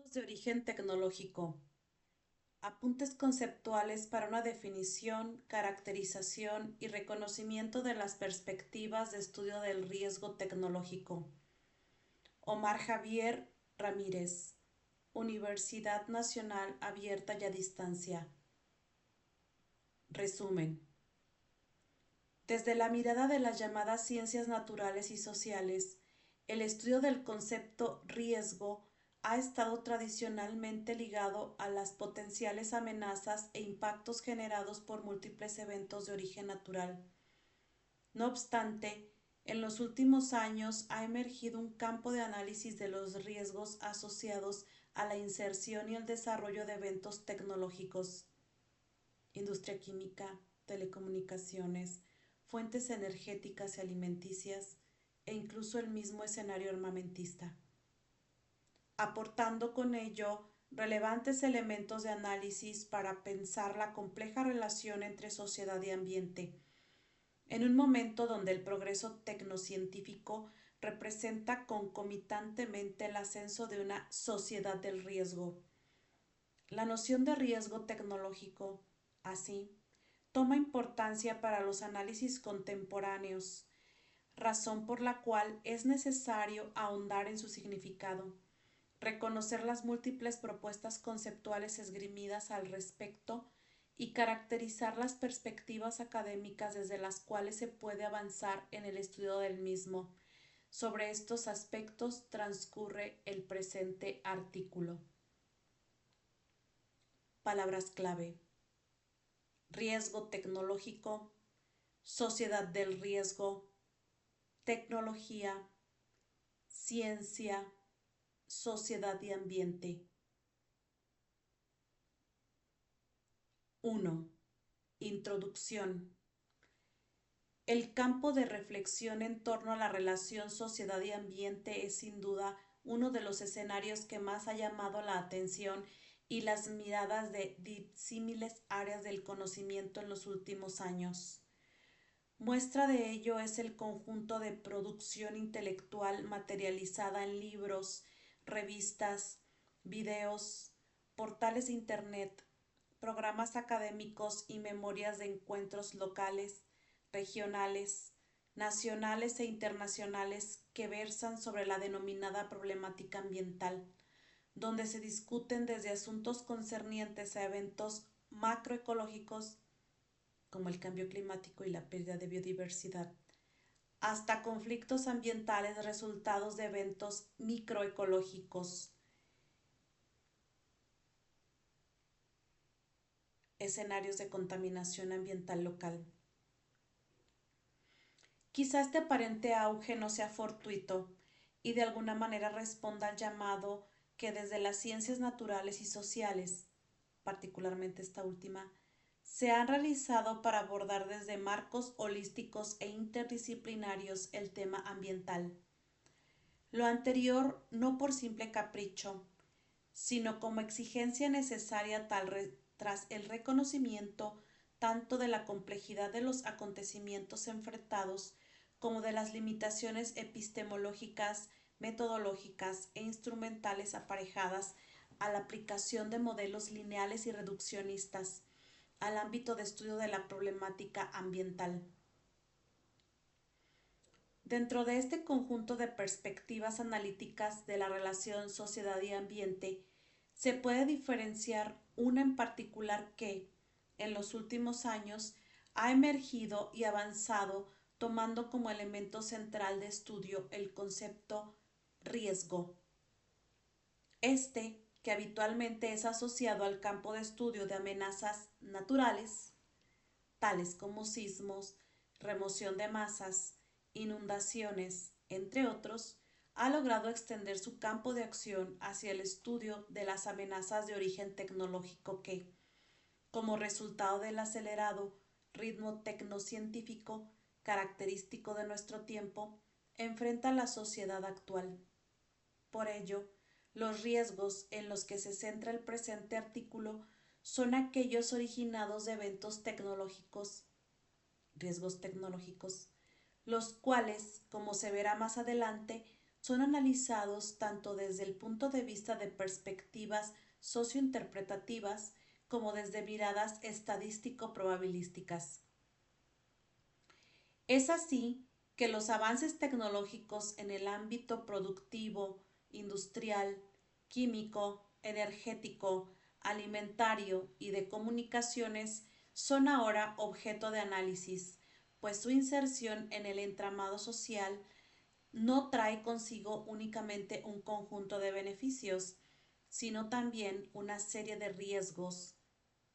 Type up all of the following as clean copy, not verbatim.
Riesgos de origen tecnológico. Apuntes conceptuales para una definición, caracterización y reconocimiento de las perspectivas de estudio del riesgo tecnológico. Omar Javier Ramírez, Universidad Nacional Abierta y a Distancia. Resumen. Desde la mirada de las llamadas ciencias naturales y sociales, el estudio del concepto riesgo ha estado tradicionalmente ligado a las potenciales amenazas e impactos generados por múltiples eventos de origen natural. No obstante, en los últimos años ha emergido un campo de análisis de los riesgos asociados a la inserción y el desarrollo de eventos tecnológicos, industria química, telecomunicaciones, fuentes energéticas y alimenticias e incluso el mismo escenario armamentista, aportando con ello relevantes elementos de análisis para pensar la compleja relación entre sociedad y ambiente, en un momento donde el progreso tecnocientífico representa concomitantemente el ascenso de una sociedad del riesgo. La noción de riesgo tecnológico, así, toma importancia para los análisis contemporáneos, razón por la cual es necesario ahondar en su significado, reconocer las múltiples propuestas conceptuales esgrimidas al respecto y caracterizar las perspectivas académicas desde las cuales se puede avanzar en el estudio del mismo. Sobre estos aspectos transcurre el presente artículo. Palabras clave: riesgo tecnológico, sociedad del riesgo, tecnología, ciencia, sociedad y ambiente. 1. Introducción. El campo de reflexión en torno a la relación sociedad y ambiente es sin duda uno de los escenarios que más ha llamado la atención y las miradas de disímiles áreas del conocimiento en los últimos años. Muestra de ello es el conjunto de producción intelectual materializada en libros, revistas, videos, portales de Internet, programas académicos y memorias de encuentros locales, regionales, nacionales e internacionales que versan sobre la denominada problemática ambiental, donde se discuten desde asuntos concernientes a eventos macroecológicos como el cambio climático y la pérdida de biodiversidad, hasta conflictos ambientales resultados de eventos microecológicos, escenarios de contaminación ambiental local. Quizá este aparente auge no sea fortuito y de alguna manera responda al llamado que desde las ciencias naturales y sociales, particularmente esta última, se han realizado para abordar desde marcos holísticos e interdisciplinarios el tema ambiental. Lo anterior no por simple capricho, sino como exigencia necesaria tras el reconocimiento tanto de la complejidad de los acontecimientos enfrentados como de las limitaciones epistemológicas, metodológicas e instrumentales aparejadas a la aplicación de modelos lineales y reduccionistas al ámbito de estudio de la problemática ambiental. Dentro de este conjunto de perspectivas analíticas de la relación sociedad y ambiente, se puede diferenciar una en particular que, en los últimos años, ha emergido y avanzado tomando como elemento central de estudio el concepto riesgo. Este, que habitualmente es asociado al campo de estudio de amenazas naturales, tales como sismos, remoción de masas, inundaciones, entre otros, ha logrado extender su campo de acción hacia el estudio de las amenazas de origen tecnológico que, como resultado del acelerado ritmo tecnocientífico característico de nuestro tiempo, enfrenta la sociedad actual. Por ello, los riesgos en los que se centra el presente artículo son aquellos originados de eventos tecnológicos, riesgos tecnológicos, los cuales, como se verá más adelante, son analizados tanto desde el punto de vista de perspectivas sociointerpretativas como desde miradas estadístico-probabilísticas. Es así que los avances tecnológicos en el ámbito productivo, industrial, químico, energético, alimentario y de comunicaciones son ahora objeto de análisis, pues su inserción en el entramado social no trae consigo únicamente un conjunto de beneficios, sino también una serie de riesgos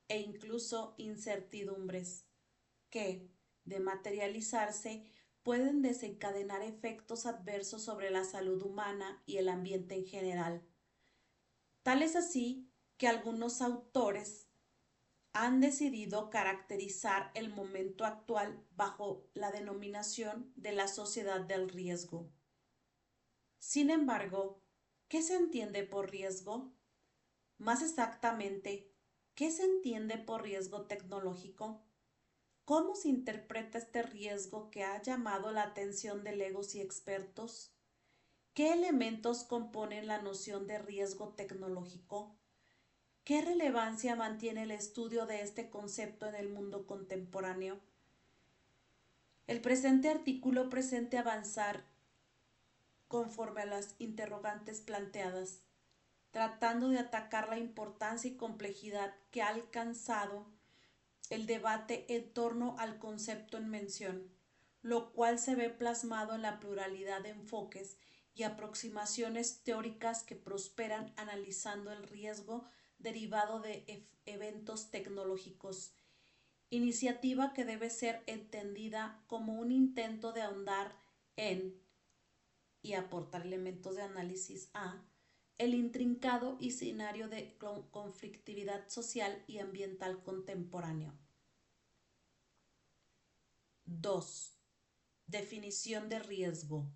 e incluso incertidumbres que, de materializarse, pueden desencadenar efectos adversos sobre la salud humana y el ambiente en general. Tal es así que algunos autores han decidido caracterizar el momento actual bajo la denominación de la sociedad del riesgo. Sin embargo, ¿qué se entiende por riesgo? Más exactamente, ¿qué se entiende por riesgo tecnológico? ¿Cómo se interpreta este riesgo que ha llamado la atención de legos y expertos? ¿Qué elementos componen la noción de riesgo tecnológico? ¿Qué relevancia mantiene el estudio de este concepto en el mundo contemporáneo? El presente artículo presenta avanzar conforme a las interrogantes planteadas, tratando de atacar la importancia y complejidad que ha alcanzado el debate en torno al concepto en mención, lo cual se ve plasmado en la pluralidad de enfoques y aproximaciones teóricas que prosperan analizando el riesgo derivado de eventos tecnológicos, iniciativa que debe ser entendida como un intento de ahondar en y aportar elementos de análisis a el intrincado escenario de conflictividad social y ambiental contemporáneo. 2. Definición de riesgo.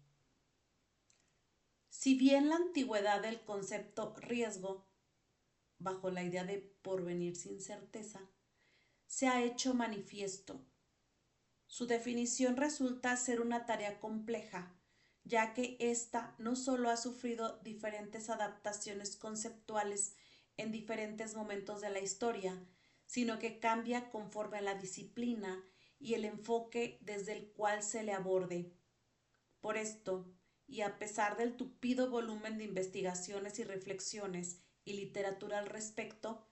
Si bien la antigüedad del concepto riesgo, bajo la idea de porvenir sin certeza, se ha hecho manifiesto, su definición resulta ser una tarea compleja, ya que ésta no solo ha sufrido diferentes adaptaciones conceptuales en diferentes momentos de la historia, sino que cambia conforme a la disciplina y el enfoque desde el cual se le aborde. Por esto, y a pesar del tupido volumen de investigaciones y reflexiones y literatura al respecto,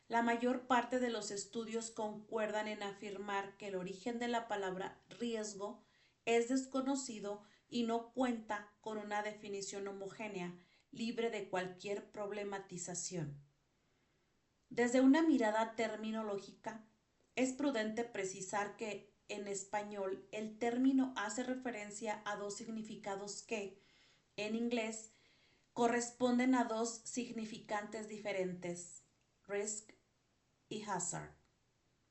la mayor parte de los estudios concuerdan en afirmar que el origen de la palabra riesgo es desconocido y no cuenta con una definición homogénea, libre de cualquier problematización. Desde una mirada terminológica, es prudente precisar que en español el término hace referencia a dos significados que, en inglés, corresponden a dos significantes diferentes, risk y hazard,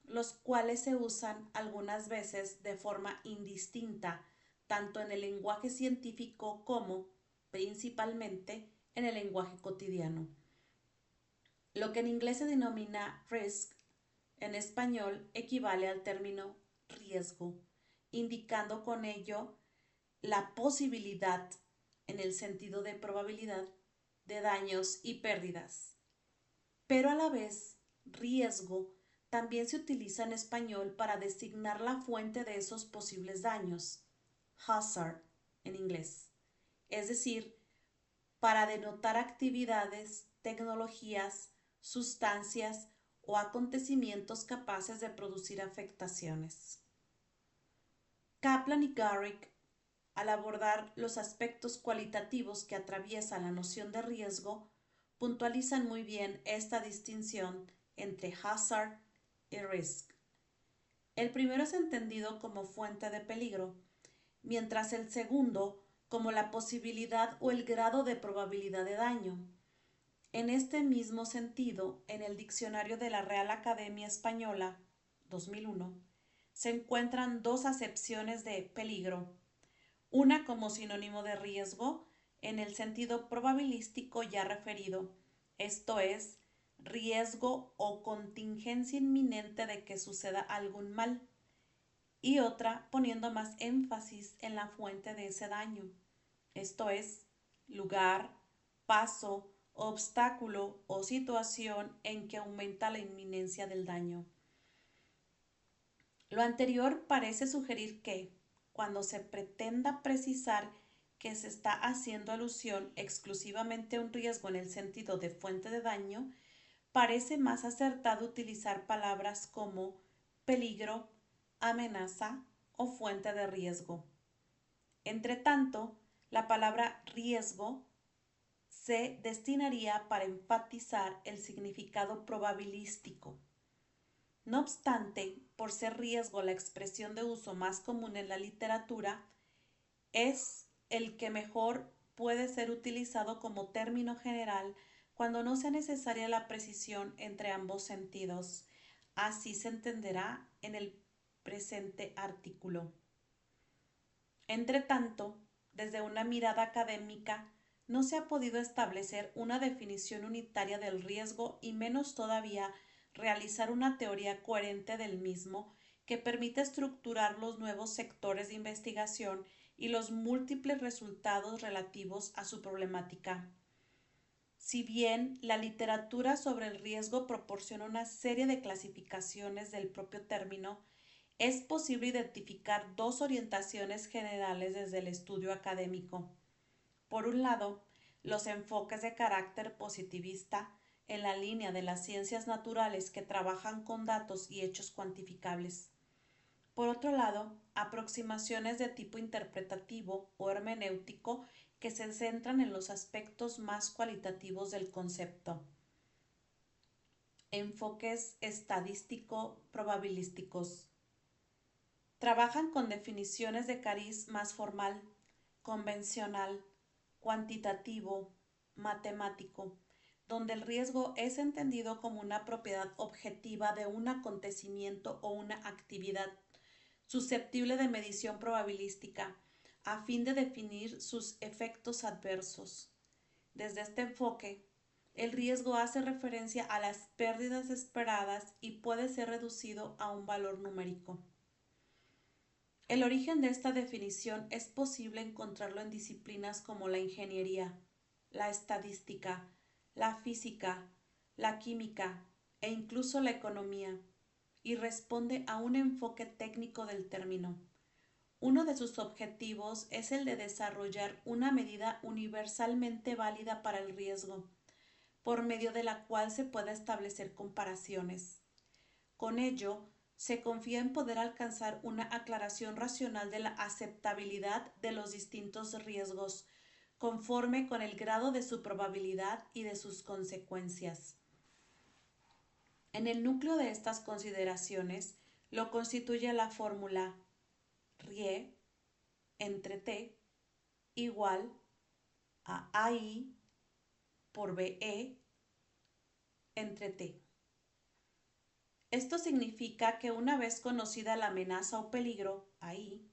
los cuales se usan algunas veces de forma indistinta, tanto en el lenguaje científico como, principalmente, en el lenguaje cotidiano. Lo que en inglés se denomina risk, en español equivale al término riesgo, indicando con ello la posibilidad, en el sentido de probabilidad, de daños y pérdidas. Pero a la vez, riesgo también se utiliza en español para designar la fuente de esos posibles daños, hazard en inglés, es decir, para denotar actividades, tecnologías, sustancias o acontecimientos capaces de producir afectaciones. Kaplan y Garrick, al abordar los aspectos cualitativos que atraviesan la noción de riesgo, puntualizan muy bien esta distinción entre hazard y risk. El primero es entendido como fuente de peligro, mientras el segundo como la posibilidad o el grado de probabilidad de daño. En este mismo sentido, en el Diccionario de la Real Academia Española, 2001, se encuentran dos acepciones de peligro, una como sinónimo de riesgo en el sentido probabilístico ya referido, esto es, riesgo o contingencia inminente de que suceda algún mal, y otra poniendo más énfasis en la fuente de ese daño, esto es, lugar, paso, obstáculo o situación en que aumenta la inminencia del daño. Lo anterior parece sugerir que, cuando se pretenda precisar que se está haciendo alusión exclusivamente a un riesgo en el sentido de fuente de daño, parece más acertado utilizar palabras como peligro, amenaza o fuente de riesgo. Entretanto, la palabra riesgo se destinaría para enfatizar el significado probabilístico. No obstante, por ser riesgo la expresión de uso más común en la literatura, es el que mejor puede ser utilizado como término general cuando no sea necesaria la precisión entre ambos sentidos. Así se entenderá en el presente artículo. Entretanto, desde una mirada académica, no se ha podido establecer una definición unitaria del riesgo y menos todavía realizar una teoría coherente del mismo que permita estructurar los nuevos sectores de investigación y los múltiples resultados relativos a su problemática. Si bien la literatura sobre el riesgo proporciona una serie de clasificaciones del propio término, es posible identificar dos orientaciones generales desde el estudio académico. Por un lado, los enfoques de carácter positivista en la línea de las ciencias naturales que trabajan con datos y hechos cuantificables. Por otro lado, aproximaciones de tipo interpretativo o hermenéutico que se centran en los aspectos más cualitativos del concepto. Enfoques estadístico-probabilísticos. Trabajan con definiciones de cariz más formal, convencional, cuantitativo, matemático, donde el riesgo es entendido como una propiedad objetiva de un acontecimiento o una actividad susceptible de medición probabilística, a fin de definir sus efectos adversos. Desde este enfoque, el riesgo hace referencia a las pérdidas esperadas y puede ser reducido a un valor numérico. El origen de esta definición es posible encontrarlo en disciplinas como la ingeniería, la estadística, la física, la química e incluso la economía, y responde a un enfoque técnico del término. Uno de sus objetivos es el de desarrollar una medida universalmente válida para el riesgo, por medio de la cual se pueda establecer comparaciones. Con ello, se confía en poder alcanzar una aclaración racional de la aceptabilidad de los distintos riesgos, conforme con el grado de su probabilidad y de sus consecuencias. En el núcleo de estas consideraciones lo constituye la fórmula RIE entre T igual a AI por BE entre T. Esto significa que una vez conocida la amenaza o peligro, AI,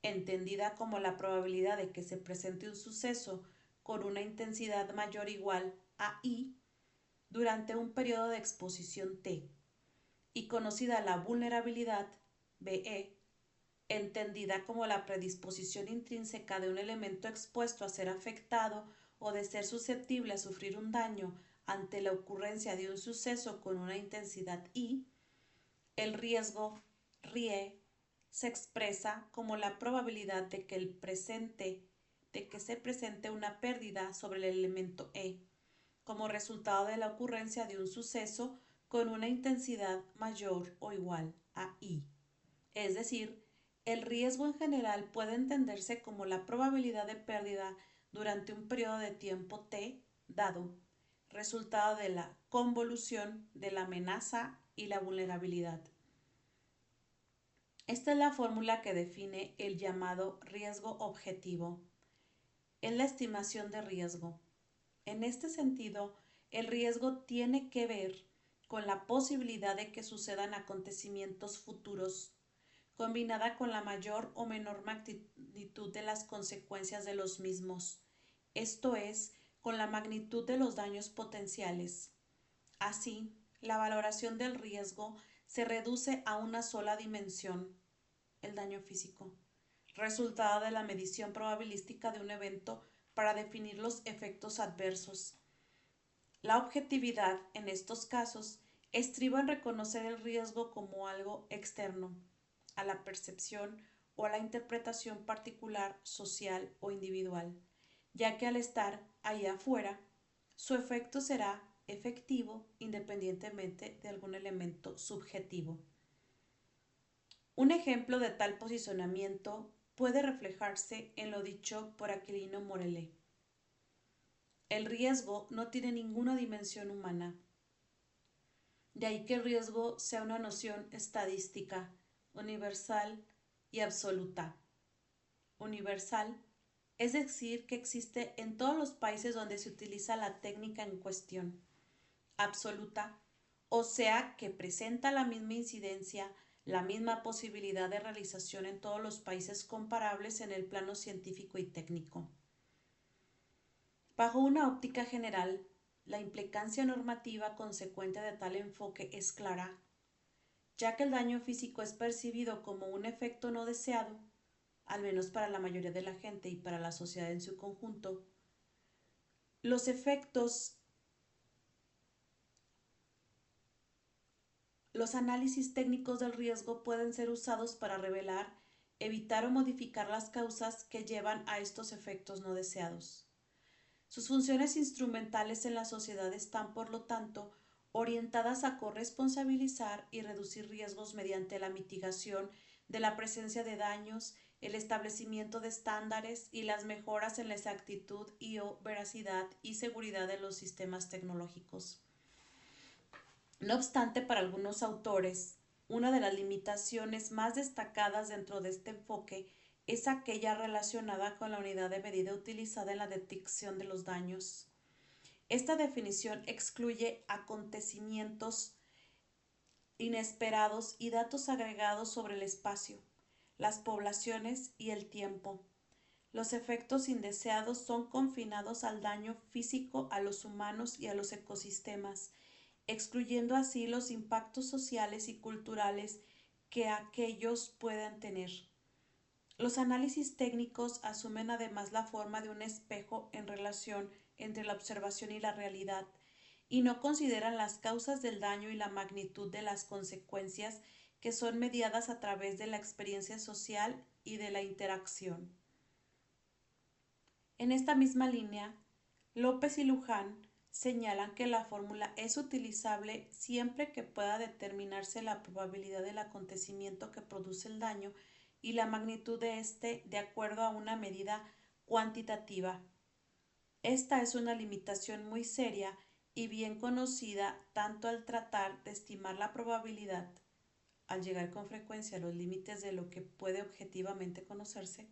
entendida como la probabilidad de que se presente un suceso con una intensidad mayor o igual a I durante un periodo de exposición T, y conocida la vulnerabilidad, BE, entendida como la predisposición intrínseca de un elemento expuesto a ser afectado o de ser susceptible a sufrir un daño ante la ocurrencia de un suceso con una intensidad I, el riesgo RIE se expresa como la probabilidad de que se presente una pérdida sobre el elemento E, como resultado de la ocurrencia de un suceso con una intensidad mayor o igual a I. Es decir, el riesgo en general puede entenderse como la probabilidad de pérdida durante un periodo de tiempo T dado, resultado de la convolución de la amenaza y la vulnerabilidad. Esta es la fórmula que define el llamado riesgo objetivo. Es la estimación de riesgo. En este sentido, el riesgo tiene que ver con la posibilidad de que sucedan acontecimientos futuros, combinada con la mayor o menor magnitud de las consecuencias de los mismos, esto es, con la magnitud de los daños potenciales. Así, la valoración del riesgo se reduce a una sola dimensión, el daño físico, resultado de la medición probabilística de un evento para definir los efectos adversos. La objetividad, en estos casos, estriba en reconocer el riesgo como algo externo a la percepción o a la interpretación particular, social o individual, ya que al estar ahí afuera, su efecto será efectivo independientemente de algún elemento subjetivo. Un ejemplo de tal posicionamiento puede reflejarse en lo dicho por Aquilino Morellet. El riesgo no tiene ninguna dimensión humana. De ahí que el riesgo sea una noción estadística, universal y absoluta. Universal, es decir, que existe en todos los países donde se utiliza la técnica en cuestión. Absoluta, o sea, que presenta la misma incidencia, la misma posibilidad de realización en todos los países comparables en el plano científico y técnico. Bajo una óptica general, la implicancia normativa consecuente de tal enfoque es clara, ya que el daño físico es percibido como un efecto no deseado, al menos para la mayoría de la gente y para la sociedad en su conjunto. Los análisis técnicos del riesgo pueden ser usados para revelar, evitar o modificar las causas que llevan a estos efectos no deseados. Sus funciones instrumentales en la sociedad están, por lo tanto, orientadas a corresponsabilizar y reducir riesgos mediante la mitigación de la presencia de daños, el establecimiento de estándares y las mejoras en la exactitud y o veracidad y seguridad de los sistemas tecnológicos. No obstante, para algunos autores, una de las limitaciones más destacadas dentro de este enfoque es aquella relacionada con la unidad de medida utilizada en la detección de los daños. Esta definición excluye acontecimientos inesperados y datos agregados sobre el espacio, las poblaciones y el tiempo. Los efectos indeseados son confinados al daño físico a los humanos y a los ecosistemas, excluyendo así los impactos sociales y culturales que aquellos puedan tener. Los análisis técnicos asumen además la forma de un espejo en relación entre la observación y la realidad, y no consideran las causas del daño y la magnitud de las consecuencias que son mediadas a través de la experiencia social y de la interacción. En esta misma línea, López y Luján señalan que la fórmula es utilizable siempre que pueda determinarse la probabilidad del acontecimiento que produce el daño y la magnitud de éste de acuerdo a una medida cuantitativa. Esta es una limitación muy seria y bien conocida tanto al tratar de estimar la probabilidad, al llegar con frecuencia a los límites de lo que puede objetivamente conocerse,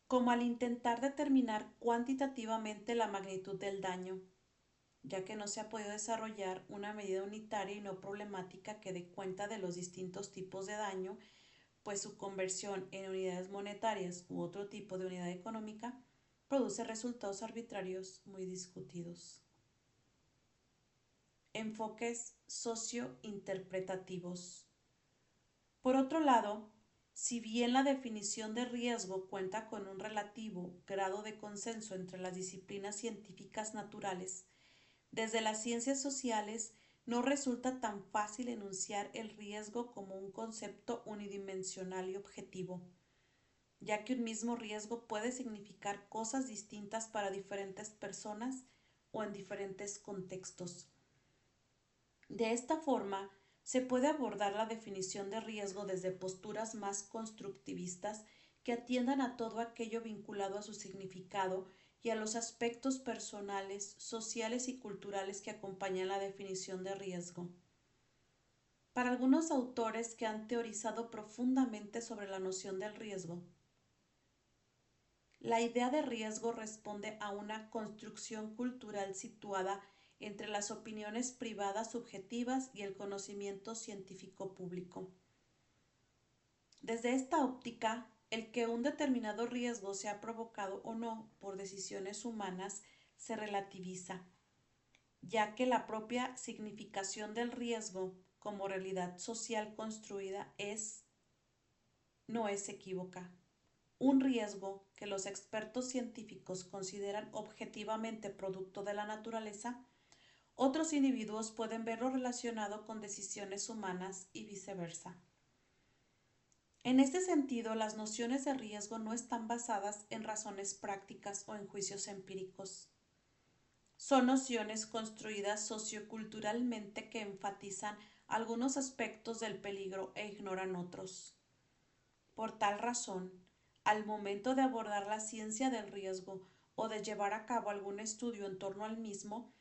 como al intentar determinar cuantitativamente la magnitud del daño, ya que no se ha podido desarrollar una medida unitaria y no problemática que dé cuenta de los distintos tipos de daño, pues su conversión en unidades monetarias u otro tipo de unidad económica produce resultados arbitrarios muy discutidos. Enfoques sociointerpretativos. Por otro lado, si bien la definición de riesgo cuenta con un relativo grado de consenso entre las disciplinas científicas naturales, desde las ciencias sociales no resulta tan fácil enunciar el riesgo como un concepto unidimensional y objetivo, ya que un mismo riesgo puede significar cosas distintas para diferentes personas o en diferentes contextos. De esta forma, se puede abordar la definición de riesgo desde posturas más constructivistas que atiendan a todo aquello vinculado a su significado y a los aspectos personales, sociales y culturales que acompañan la definición de riesgo. Para algunos autores que han teorizado profundamente sobre la noción del riesgo, la idea de riesgo responde a una construcción cultural situada entre las opiniones privadas subjetivas y el conocimiento científico público. Desde esta óptica, el que un determinado riesgo sea provocado o no por decisiones humanas se relativiza, ya que la propia significación del riesgo como realidad social construida no es equívoca. un riesgo que los expertos científicos consideran objetivamente producto de la naturaleza, otros individuos pueden verlo relacionado con decisiones humanas y viceversa. En este sentido, las nociones de riesgo no están basadas en razones prácticas o en juicios empíricos. Son nociones construidas socioculturalmente que enfatizan algunos aspectos del peligro e ignoran otros. Por tal razón, al momento de abordar la ciencia del riesgo o de llevar a cabo algún estudio en torno al mismo,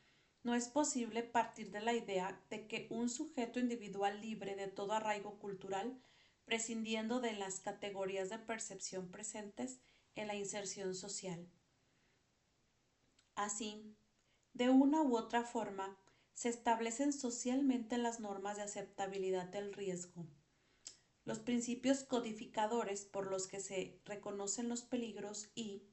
no es posible partir de la idea de que un sujeto individual libre de todo arraigo cultural, prescindiendo de las categorías de percepción presentes en la inserción social. Así, de una u otra forma, se establecen socialmente las normas de aceptabilidad del riesgo, los principios codificadores por los que se reconocen los peligros y,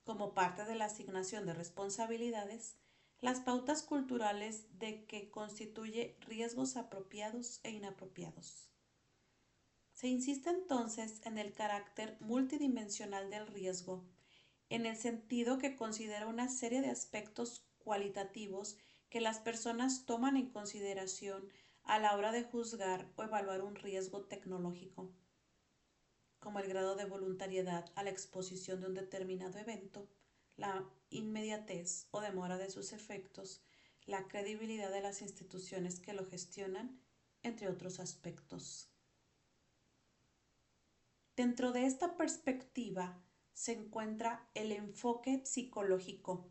como parte de la asignación de responsabilidades, las pautas culturales de que constituye riesgos apropiados e inapropiados. Se insiste entonces en el carácter multidimensional del riesgo, en el sentido que considera una serie de aspectos cualitativos que las personas toman en consideración a la hora de juzgar o evaluar un riesgo tecnológico, como el grado de voluntariedad a la exposición de un determinado evento, la inmediatez o demora de sus efectos, la credibilidad de las instituciones que lo gestionan, entre otros aspectos. Dentro de esta perspectiva se encuentra el enfoque psicológico,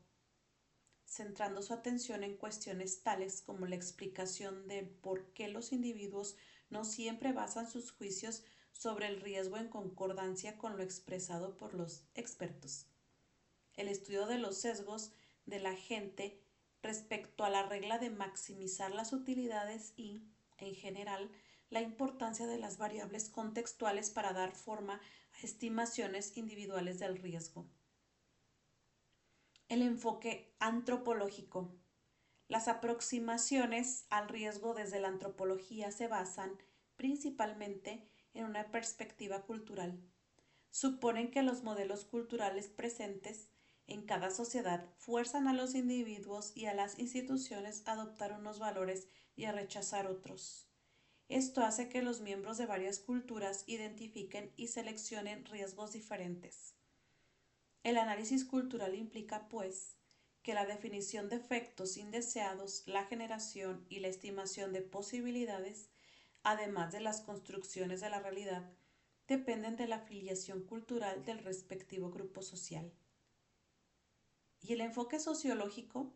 centrando su atención en cuestiones tales como la explicación de por qué los individuos no siempre basan sus juicios sobre el riesgo en concordancia con lo expresado por los expertos. El estudio de los sesgos de la gente respecto a la regla de maximizar las utilidades y, en general, la importancia de las variables contextuales para dar forma a estimaciones individuales del riesgo. El enfoque antropológico. Las aproximaciones al riesgo desde la antropología se basan principalmente en una perspectiva cultural. Suponen que los modelos culturales presentes en cada sociedad fuerzan a los individuos y a las instituciones a adoptar unos valores y a rechazar otros. Esto hace que los miembros de varias culturas identifiquen y seleccionen riesgos diferentes. El análisis cultural implica, pues, que la definición de efectos indeseados, la generación y la estimación de posibilidades, además de las construcciones de la realidad, dependen de la afiliación cultural del respectivo grupo social. Y el enfoque sociológico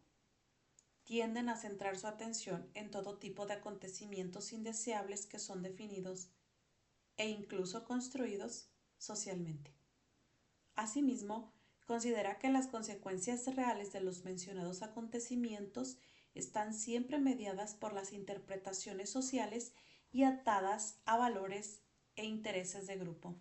tienden a centrar su atención en todo tipo de acontecimientos indeseables que son definidos e incluso construidos socialmente. Asimismo, considera que las consecuencias reales de los mencionados acontecimientos están siempre mediadas por las interpretaciones sociales y atadas a valores e intereses de grupo.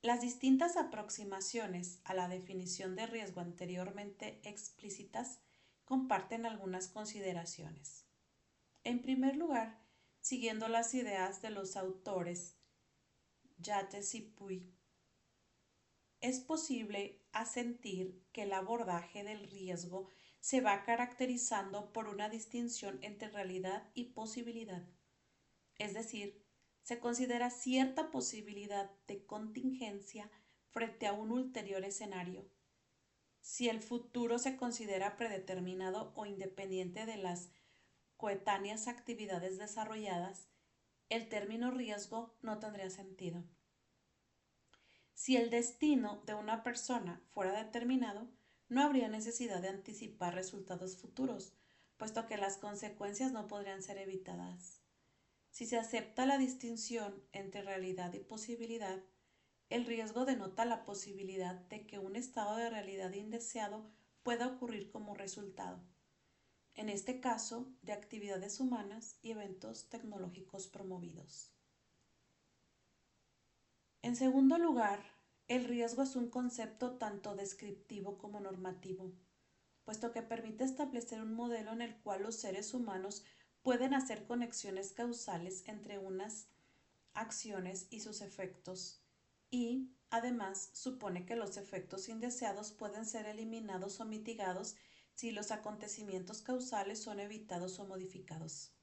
Las distintas aproximaciones a la definición de riesgo anteriormente explícitas comparten algunas consideraciones. En primer lugar, siguiendo las ideas de los autores Yates y Puy, es posible asentir que el abordaje del riesgo se va caracterizando por una distinción entre realidad y posibilidad. Es decir, se considera cierta posibilidad de contingencia frente a un ulterior escenario. Si el futuro se considera predeterminado o independiente de las coetáneas actividades desarrolladas, el término riesgo no tendría sentido. Si el destino de una persona fuera determinado, no habría necesidad de anticipar resultados futuros, puesto que las consecuencias no podrían ser evitadas. Si se acepta la distinción entre realidad y posibilidad, el riesgo denota la posibilidad de que un estado de realidad indeseado pueda ocurrir como resultado, en este caso, de actividades humanas y eventos tecnológicos promovidos. En segundo lugar, el riesgo es un concepto tanto descriptivo como normativo, puesto que permite establecer un modelo en el cual los seres humanos pueden hacer conexiones causales entre unas acciones y sus efectos, y, además, supone que los efectos indeseados pueden ser eliminados o mitigados si los acontecimientos causales son evitados o modificados.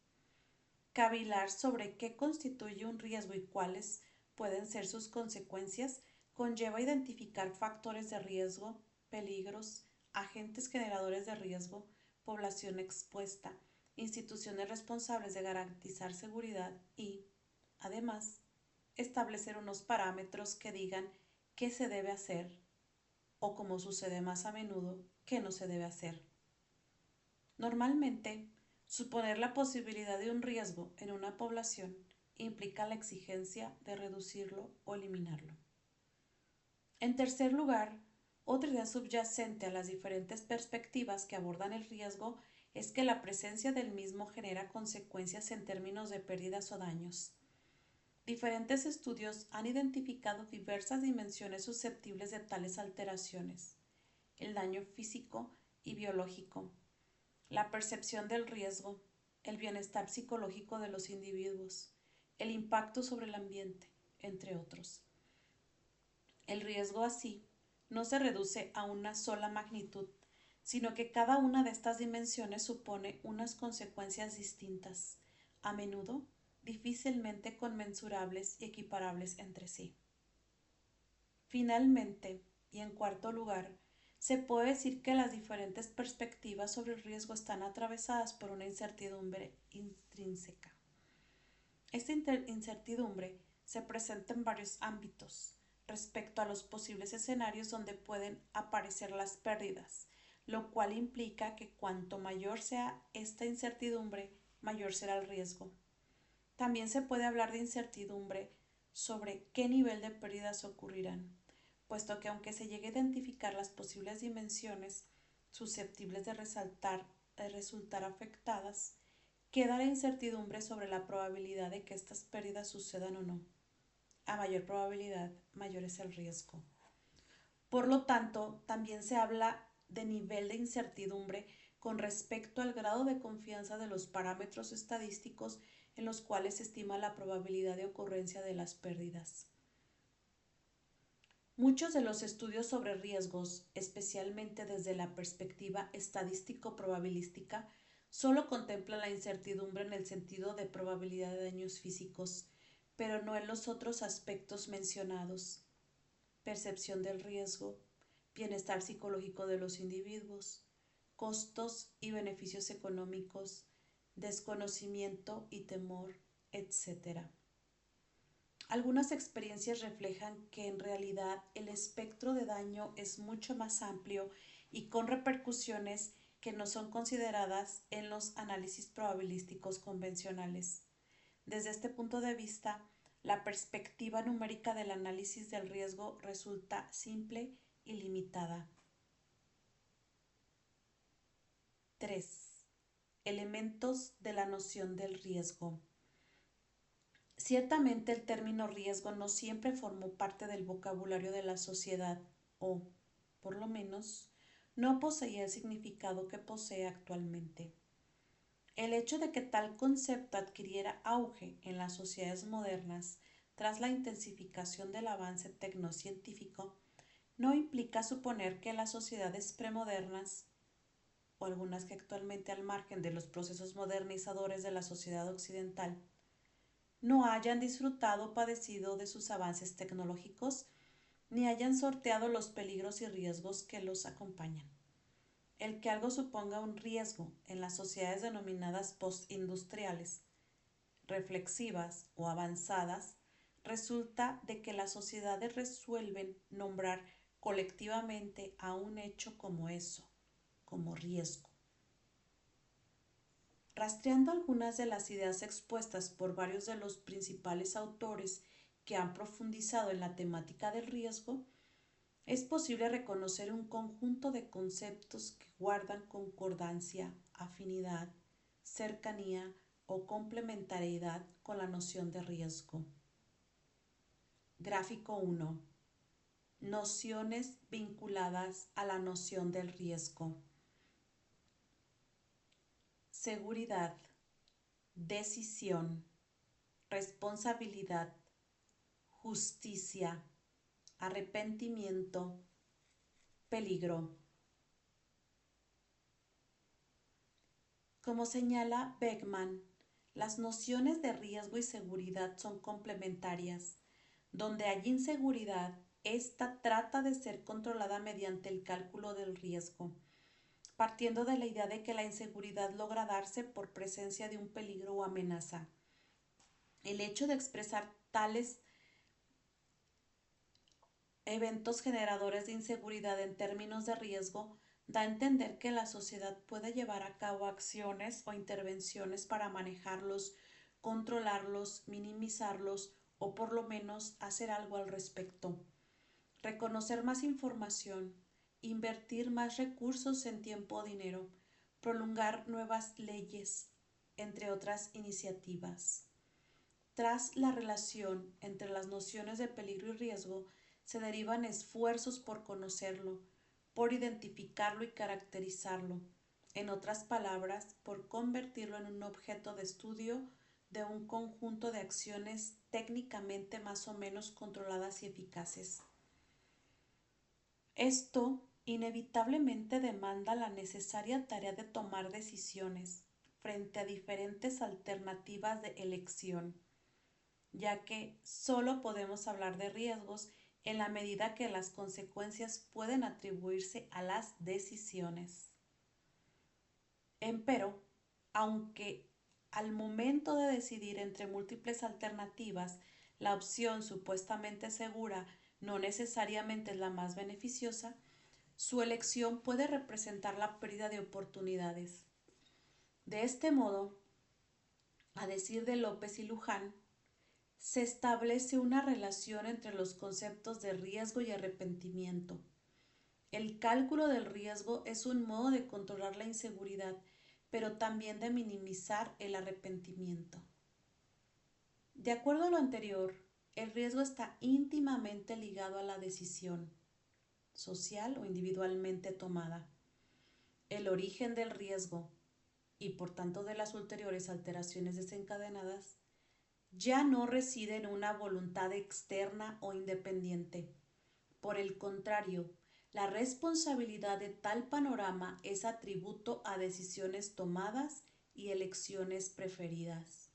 Cavilar sobre qué constituye un riesgo y cuáles pueden ser sus consecuencias conlleva identificar factores de riesgo, peligros, agentes generadores de riesgo, población expuesta, instituciones responsables de garantizar seguridad y, además, establecer unos parámetros que digan qué se debe hacer o, como sucede más a menudo, qué no se debe hacer. Normalmente, suponer la posibilidad de un riesgo en una población implica la exigencia de reducirlo o eliminarlo. En tercer lugar, otra idea subyacente a las diferentes perspectivas que abordan el riesgo es que la presencia del mismo genera consecuencias en términos de pérdidas o daños. Diferentes estudios han identificado diversas dimensiones susceptibles de tales alteraciones: el daño físico y biológico, la percepción del riesgo, el bienestar psicológico de los individuos, el impacto sobre el ambiente, entre otros. El riesgo así no se reduce a una sola magnitud, sino que cada una de estas dimensiones supone unas consecuencias distintas, a menudo difícilmente conmensurables y equiparables entre sí. Finalmente, y en cuarto lugar, se puede decir que las diferentes perspectivas sobre el riesgo están atravesadas por una incertidumbre intrínseca. Esta incertidumbre se presenta en varios ámbitos respecto a los posibles escenarios donde pueden aparecer las pérdidas, lo cual implica que cuanto mayor sea esta incertidumbre, mayor será el riesgo. También se puede hablar de incertidumbre sobre qué nivel de pérdidas ocurrirán, puesto que aunque se llegue a identificar las posibles dimensiones susceptibles de resultar afectadas, queda la incertidumbre sobre la probabilidad de que estas pérdidas sucedan o no. A mayor probabilidad, mayor es el riesgo. Por lo tanto, también se habla de nivel de incertidumbre con respecto al grado de confianza de los parámetros estadísticos en los cuales se estima la probabilidad de ocurrencia de las pérdidas. Muchos de los estudios sobre riesgos, especialmente desde la perspectiva estadístico-probabilística, solo contemplan la incertidumbre en el sentido de probabilidad de daños físicos, pero no en los otros aspectos mencionados: percepción del riesgo, bienestar psicológico de los individuos, costos y beneficios económicos, desconocimiento y temor, etc. Algunas experiencias reflejan que en realidad el espectro de daño es mucho más amplio y con repercusiones que no son consideradas en los análisis probabilísticos convencionales. Desde este punto de vista, la perspectiva numérica del análisis del riesgo resulta simple y limitada. 3. Elementos de la noción del riesgo. Ciertamente el término riesgo no siempre formó parte del vocabulario de la sociedad o, por lo menos, no poseía el significado que posee actualmente. El hecho de que tal concepto adquiriera auge en las sociedades modernas tras la intensificación del avance tecnocientífico no implica suponer que las sociedades premodernas, o algunas que actualmente al margen de los procesos modernizadores de la sociedad occidental, no hayan disfrutado o padecido de sus avances tecnológicos ni hayan sorteado los peligros y riesgos que los acompañan. El que algo suponga un riesgo en las sociedades denominadas postindustriales, reflexivas o avanzadas, resulta de que las sociedades resuelven nombrar colectivamente a un hecho como eso, como riesgo. Rastreando algunas de las ideas expuestas por varios de los principales autores que han profundizado en la temática del riesgo, es posible reconocer un conjunto de conceptos que guardan concordancia, afinidad, cercanía o complementariedad con la noción de riesgo. Gráfico 1. Nociones vinculadas a la noción del riesgo. Seguridad, decisión, responsabilidad, justicia, arrepentimiento, peligro. Como señala Beckman, las nociones de riesgo y seguridad son complementarias. Donde hay inseguridad, ésta trata de ser controlada mediante el cálculo del riesgo, partiendo de la idea de que la inseguridad logra darse por presencia de un peligro o amenaza. El hecho de expresar tales eventos generadores de inseguridad en términos de riesgo da a entender que la sociedad puede llevar a cabo acciones o intervenciones para manejarlos, controlarlos, minimizarlos o por lo menos hacer algo al respecto. Reconocer más información, invertir más recursos en tiempo o dinero, prolongar nuevas leyes, entre otras iniciativas. Tras la relación entre las nociones de peligro y riesgo, se derivan esfuerzos por conocerlo, por identificarlo y caracterizarlo, en otras palabras, por convertirlo en un objeto de estudio de un conjunto de acciones técnicamente más o menos controladas y eficaces. Esto inevitablemente demanda la necesaria tarea de tomar decisiones frente a diferentes alternativas de elección, ya que solo podemos hablar de riesgos en la medida que las consecuencias pueden atribuirse a las decisiones. Empero, aunque al momento de decidir entre múltiples alternativas, la opción supuestamente segura no necesariamente es la más beneficiosa, su elección puede representar la pérdida de oportunidades. De este modo, a decir de López y Luján, se establece una relación entre los conceptos de riesgo y arrepentimiento. El cálculo del riesgo es un modo de controlar la inseguridad, pero también de minimizar el arrepentimiento. De acuerdo a lo anterior, el riesgo está íntimamente ligado a la decisión, social o individualmente tomada. El origen del riesgo, y por tanto de las ulteriores alteraciones desencadenadas, ya no reside en una voluntad externa o independiente. Por el contrario, la responsabilidad de tal panorama es atributo a decisiones tomadas y elecciones preferidas.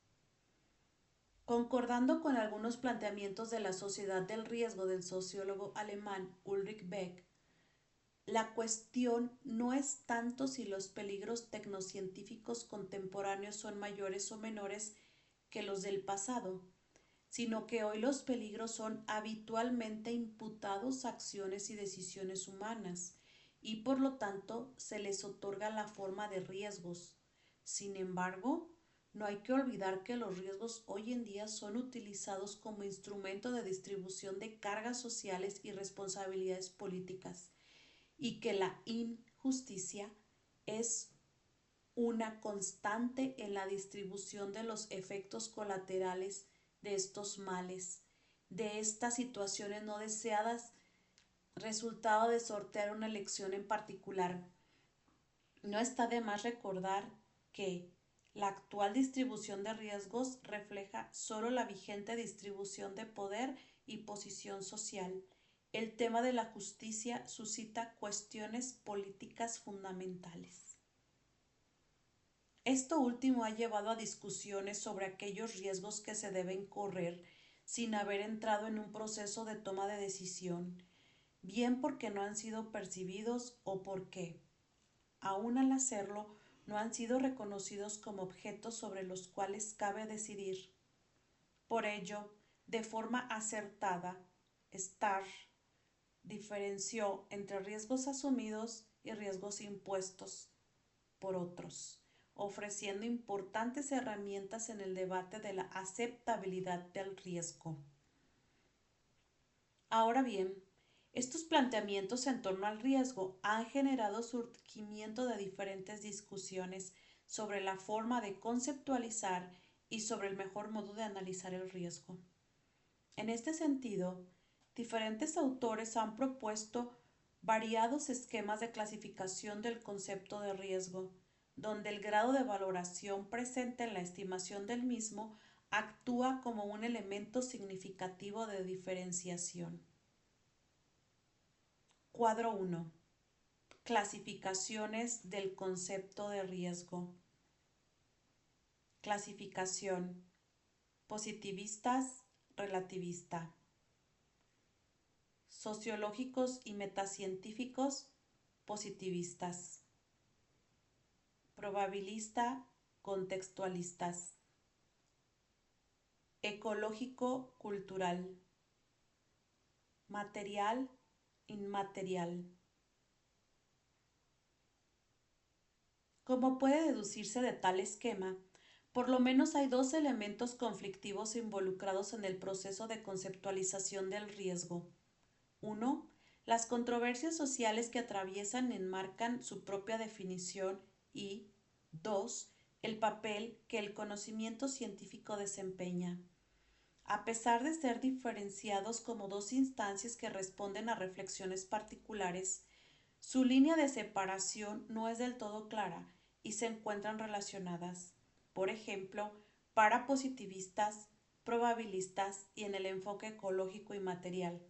Concordando con algunos planteamientos de la sociedad del riesgo del sociólogo alemán Ulrich Beck, la cuestión no es tanto si los peligros tecnocientíficos contemporáneos son mayores o menores que los del pasado, sino que hoy los peligros son habitualmente imputados a acciones y decisiones humanas y por lo tanto se les otorga la forma de riesgos. Sin embargo, no hay que olvidar que los riesgos hoy en día son utilizados como instrumento de distribución de cargas sociales y responsabilidades políticas y que la injusticia es una constante en la distribución de los efectos colaterales de estos males, de estas situaciones no deseadas, resultado de sortear una elección en particular. No está de más recordar que la actual distribución de riesgos refleja solo la vigente distribución de poder y posición social. El tema de la justicia suscita cuestiones políticas fundamentales. Esto último ha llevado a discusiones sobre aquellos riesgos que se deben correr sin haber entrado en un proceso de toma de decisión, bien porque no han sido percibidos o porque, aun al hacerlo, no han sido reconocidos como objetos sobre los cuales cabe decidir. Por ello, de forma acertada, Starr diferenció entre riesgos asumidos y riesgos impuestos por otros, ofreciendo importantes herramientas en el debate de la aceptabilidad del riesgo. Ahora bien, estos planteamientos en torno al riesgo han generado surgimiento de diferentes discusiones sobre la forma de conceptualizar y sobre el mejor modo de analizar el riesgo. En este sentido, diferentes autores han propuesto variados esquemas de clasificación del concepto de riesgo, donde el grado de valoración presente en la estimación del mismo actúa como un elemento significativo de diferenciación. Cuadro 1. Clasificaciones del concepto de riesgo. Clasificación: positivistas, relativista. Sociológicos y metacientíficos, positivistas. Probabilista, contextualistas. Ecológico-cultural. Material, inmaterial. Como puede deducirse de tal esquema, por lo menos hay dos elementos conflictivos involucrados en el proceso de conceptualización del riesgo. 1. Las controversias sociales que atraviesan enmarcan su propia definición y 2. El papel que el conocimiento científico desempeña. A pesar de ser diferenciados como dos instancias que responden a reflexiones particulares, su línea de separación no es del todo clara y se encuentran relacionadas, por ejemplo, para positivistas, probabilistas y en el enfoque ecológico y material.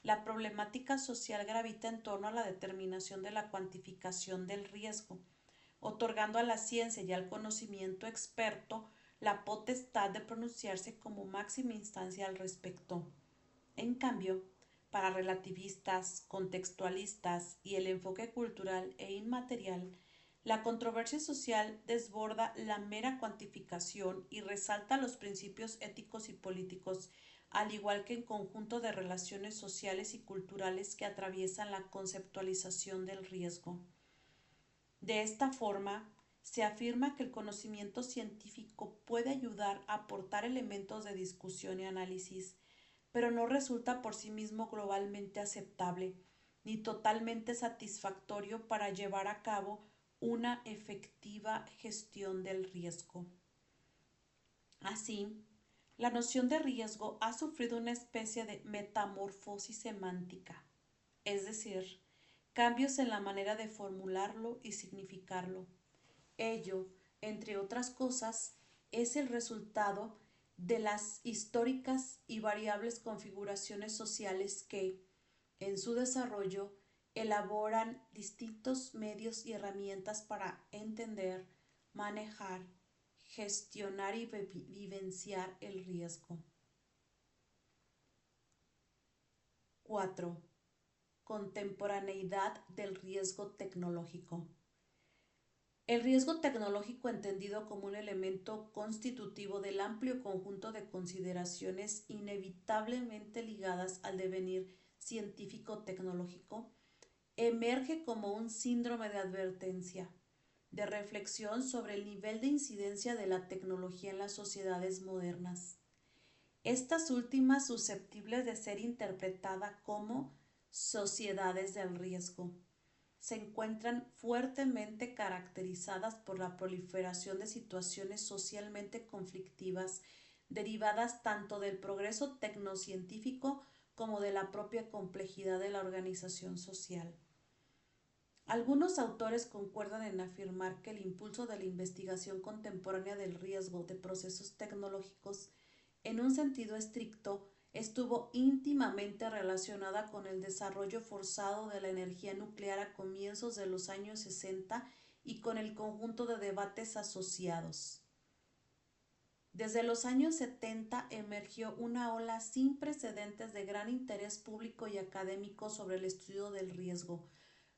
La problemática social gravita en torno a la determinación de la cuantificación del riesgo, otorgando a la ciencia y al conocimiento experto la potestad de pronunciarse como máxima instancia al respecto. En cambio, para relativistas, contextualistas y el enfoque cultural e inmaterial, la controversia social desborda la mera cuantificación y resalta los principios éticos y políticos, al igual que el conjunto de relaciones sociales y culturales que atraviesan la conceptualización del riesgo. De esta forma, se afirma que el conocimiento científico puede ayudar a aportar elementos de discusión y análisis, pero no resulta por sí mismo globalmente aceptable ni totalmente satisfactorio para llevar a cabo una efectiva gestión del riesgo. Así, la noción de riesgo ha sufrido una especie de metamorfosis semántica, es decir, cambios en la manera de formularlo y significarlo. Ello, entre otras cosas, es el resultado de las históricas y variables configuraciones sociales que, en su desarrollo, elaboran distintos medios y herramientas para entender, manejar, gestionar y vivenciar el riesgo. 4. Contemporaneidad del riesgo tecnológico. El riesgo tecnológico, entendido como un elemento constitutivo del amplio conjunto de consideraciones inevitablemente ligadas al devenir científico-tecnológico, emerge como un síndrome de advertencia, de reflexión sobre el nivel de incidencia de la tecnología en las sociedades modernas. Estas últimas susceptibles de ser interpretada como sociedades del riesgo se encuentran fuertemente caracterizadas por la proliferación de situaciones socialmente conflictivas derivadas tanto del progreso tecnocientífico como de la propia complejidad de la organización social. Algunos autores concuerdan en afirmar que el impulso de la investigación contemporánea del riesgo de procesos tecnológicos, en un sentido estricto, estuvo íntimamente relacionada con el desarrollo forzado de la energía nuclear a comienzos de los años 60 y con el conjunto de debates asociados. Desde los años 70 emergió una ola sin precedentes de gran interés público y académico sobre el estudio del riesgo,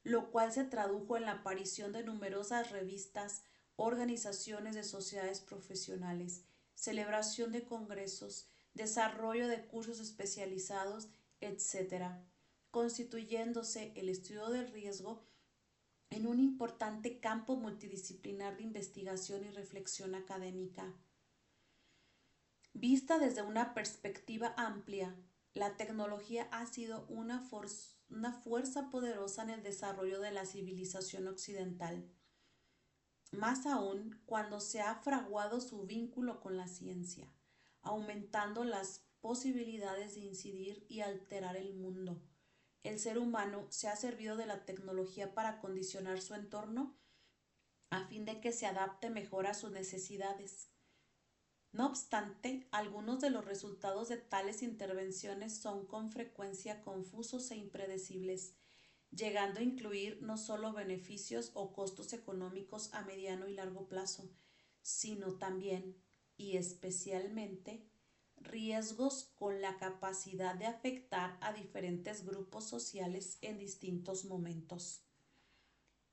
lo cual se tradujo en la aparición de numerosas revistas, organizaciones de sociedades profesionales, celebración de congresos, desarrollo de cursos especializados, etc., constituyéndose el estudio del riesgo en un importante campo multidisciplinar de investigación y reflexión académica. Vista desde una perspectiva amplia, la tecnología ha sido una fuerza poderosa en el desarrollo de la civilización occidental, más aún cuando se ha fraguado su vínculo con la ciencia, aumentando las posibilidades de incidir y alterar el mundo. El ser humano se ha servido de la tecnología para condicionar su entorno a fin de que se adapte mejor a sus necesidades. No obstante, algunos de los resultados de tales intervenciones son con frecuencia confusos e impredecibles, llegando a incluir no solo beneficios o costos económicos a mediano y largo plazo, sino también y especialmente riesgos con la capacidad de afectar a diferentes grupos sociales en distintos momentos.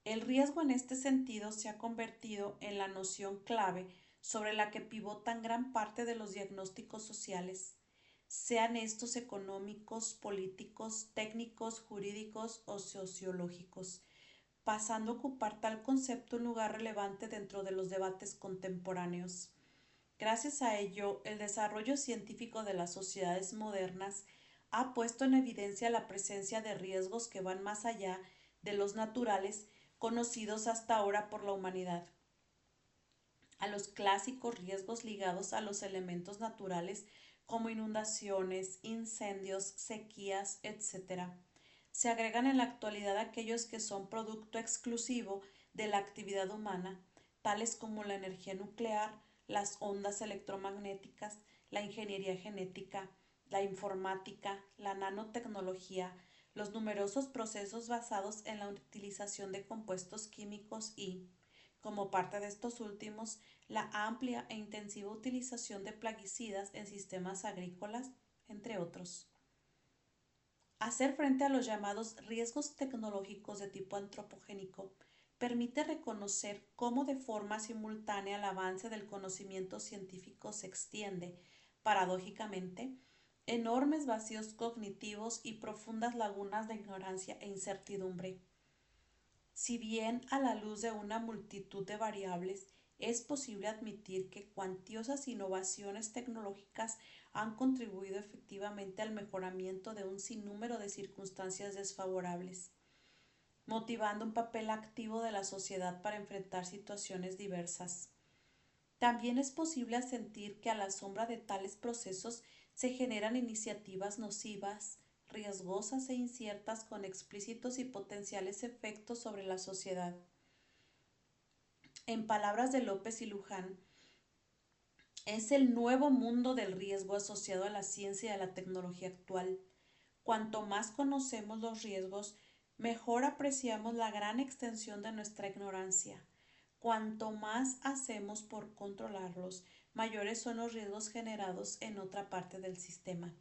El riesgo en este sentido se ha convertido en la noción clave sobre la que pivotan gran parte de los diagnósticos sociales, sean estos económicos, políticos, técnicos, jurídicos o sociológicos, pasando a ocupar tal concepto un lugar relevante dentro de los debates contemporáneos. Gracias a ello, el desarrollo científico de las sociedades modernas ha puesto en evidencia la presencia de riesgos que van más allá de los naturales conocidos hasta ahora por la humanidad, a los clásicos riesgos ligados a los elementos naturales como inundaciones, incendios, sequías, etc. Se agregan en la actualidad aquellos que son producto exclusivo de la actividad humana, tales como la energía nuclear, las ondas electromagnéticas, la ingeniería genética, la informática, la nanotecnología, los numerosos procesos basados en la utilización de compuestos químicos y, como parte de estos últimos, la amplia e intensiva utilización de plaguicidas en sistemas agrícolas, entre otros. Hacer frente a los llamados riesgos tecnológicos de tipo antropogénico permite reconocer cómo de forma simultánea el avance del conocimiento científico se extiende, paradójicamente, enormes vacíos cognitivos y profundas lagunas de ignorancia e incertidumbre. Si bien a la luz de una multitud de variables es posible admitir que cuantiosas innovaciones tecnológicas han contribuido efectivamente al mejoramiento de un sinnúmero de circunstancias desfavorables, motivando un papel activo de la sociedad para enfrentar situaciones diversas. También es posible asentir que a la sombra de tales procesos se generan iniciativas nocivas, riesgosas e inciertas con explícitos y potenciales efectos sobre la sociedad. En palabras de López y Luján, es el nuevo mundo del riesgo asociado a la ciencia y a la tecnología actual. Cuanto más conocemos los riesgos, mejor apreciamos la gran extensión de nuestra ignorancia. Cuanto más hacemos por controlarlos, mayores son los riesgos generados en otra parte del sistema.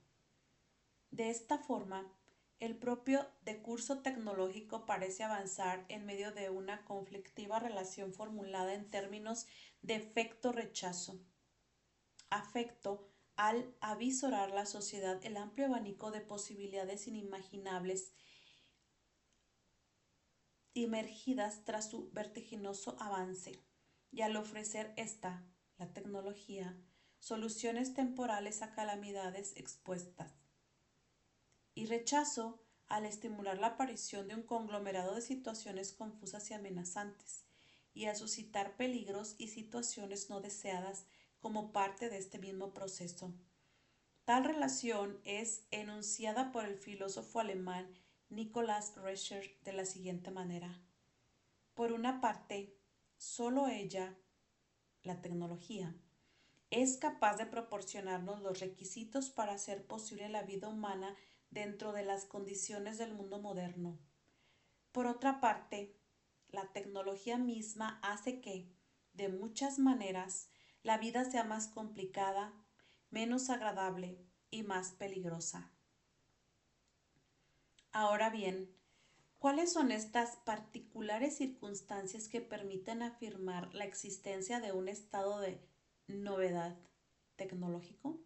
De esta forma, el propio decurso tecnológico parece avanzar en medio de una conflictiva relación formulada en términos de efecto-rechazo. Afecto al avisorar la sociedad el amplio abanico de posibilidades inimaginables emergidas tras su vertiginoso avance, y al ofrecer la tecnología, soluciones temporales a calamidades expuestas. Y rechazo al estimular la aparición de un conglomerado de situaciones confusas y amenazantes, y a suscitar peligros y situaciones no deseadas como parte de este mismo proceso. Tal relación es enunciada por el filósofo alemán Nicolas Rescher de la siguiente manera. Por una parte, solo ella, la tecnología, es capaz de proporcionarnos los requisitos para hacer posible la vida humana dentro de las condiciones del mundo moderno. Por otra parte, la tecnología misma hace que, de muchas maneras, la vida sea más complicada, menos agradable y más peligrosa. Ahora bien, ¿cuáles son estas particulares circunstancias que permiten afirmar la existencia de un estado de novedad tecnológico?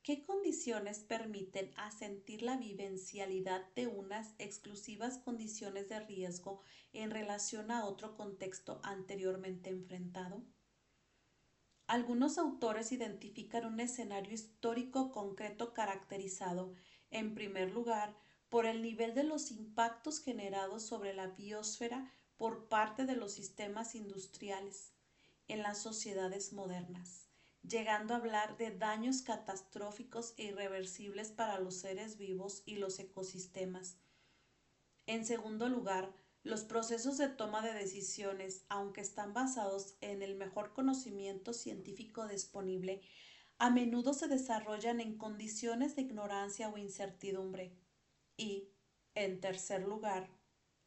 ¿Qué condiciones permiten asentir la vivencialidad de unas exclusivas condiciones de riesgo en relación a otro contexto anteriormente enfrentado? Algunos autores identifican un escenario histórico concreto caracterizado, en primer lugar, por el nivel de los impactos generados sobre la biosfera por parte de los sistemas industriales en las sociedades modernas, llegando a hablar de daños catastróficos e irreversibles para los seres vivos y los ecosistemas. En segundo lugar, los procesos de toma de decisiones, aunque están basados en el mejor conocimiento científico disponible, a menudo se desarrollan en condiciones de ignorancia o incertidumbre. Y, En tercer lugar,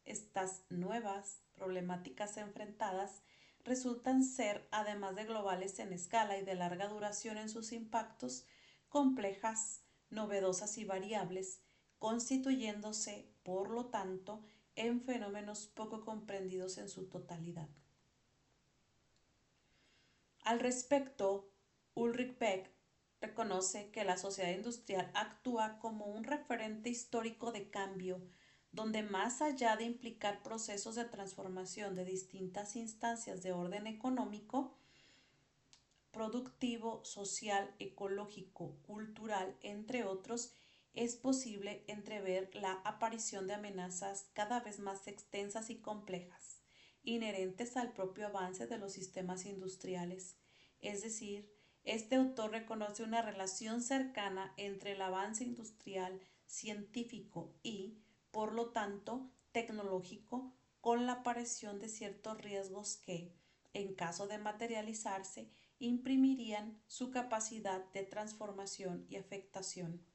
estas nuevas problemáticas enfrentadas resultan ser, además de globales en escala y de larga duración en sus impactos, complejas, novedosas y variables, constituyéndose, por lo tanto, en fenómenos poco comprendidos en su totalidad. Al respecto, Ulrich Beck reconoce que la sociedad industrial actúa como un referente histórico de cambio, donde más allá de implicar procesos de transformación de distintas instancias de orden económico, productivo, social, ecológico, cultural, entre otros, es posible entrever la aparición de amenazas cada vez más extensas y complejas, inherentes al propio avance de los sistemas industriales. Es decir, este autor reconoce una relación cercana entre el avance industrial, científico y, por lo tanto, tecnológico, con la aparición de ciertos riesgos que, en caso de materializarse, imprimirían su capacidad de transformación y afectación.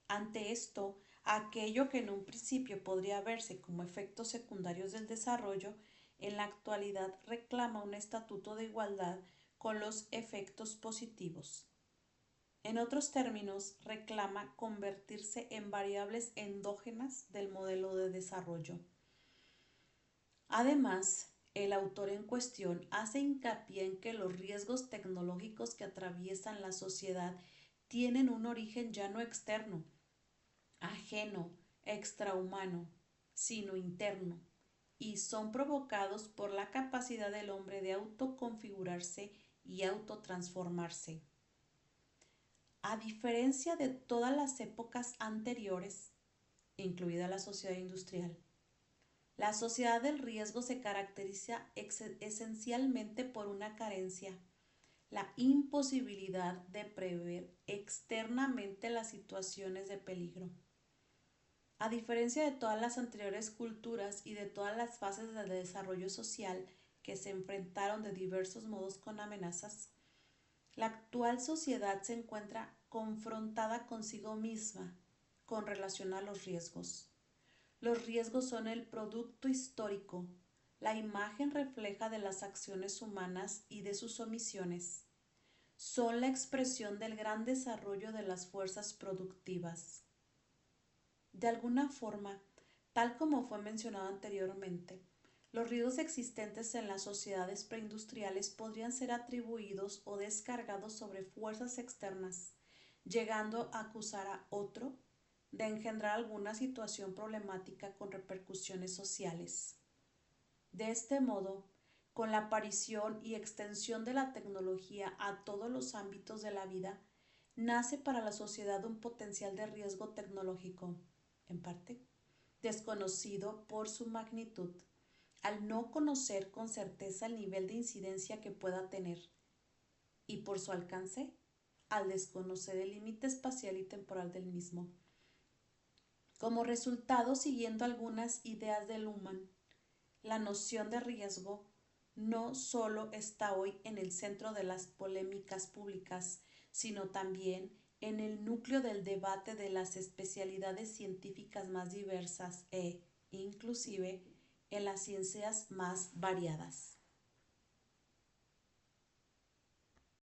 Ante esto, aquello que en un principio podría verse como efectos secundarios del desarrollo, en la actualidad reclama un estatuto de igualdad con los efectos positivos. En otros términos, reclama convertirse en variables endógenas del modelo de desarrollo. Además, el autor en cuestión hace hincapié en que los riesgos tecnológicos que atraviesan la sociedad tienen un origen ya no externo, ajeno, extrahumano, sino interno, y son provocados por la capacidad del hombre de autoconfigurarse y autotransformarse. A diferencia de todas las épocas anteriores, incluida la sociedad industrial, la sociedad del riesgo se caracteriza esencialmente por una carencia, la imposibilidad de prever externamente las situaciones de peligro. A diferencia de todas las anteriores culturas y de todas las fases del desarrollo social que se enfrentaron de diversos modos con amenazas, la actual sociedad se encuentra confrontada consigo misma con relación a los riesgos. Los riesgos son el producto histórico, la imagen refleja de las acciones humanas y de sus omisiones. Son la expresión del gran desarrollo de las fuerzas productivas. De alguna forma, tal como fue mencionado anteriormente, los riesgos existentes en las sociedades preindustriales podrían ser atribuidos o descargados sobre fuerzas externas, llegando a acusar a otro de engendrar alguna situación problemática con repercusiones sociales. De este modo, con la aparición y extensión de la tecnología a todos los ámbitos de la vida, nace para la sociedad un potencial de riesgo tecnológico, en parte, desconocido por su magnitud, al no conocer con certeza el nivel de incidencia que pueda tener, y por su alcance, al desconocer el límite espacial y temporal del mismo. Como resultado, siguiendo algunas ideas de Luhmann, la noción de riesgo no solo está hoy en el centro de las polémicas públicas, sino también en el núcleo del debate de las especialidades científicas más diversas e, inclusive, en las ciencias más variadas.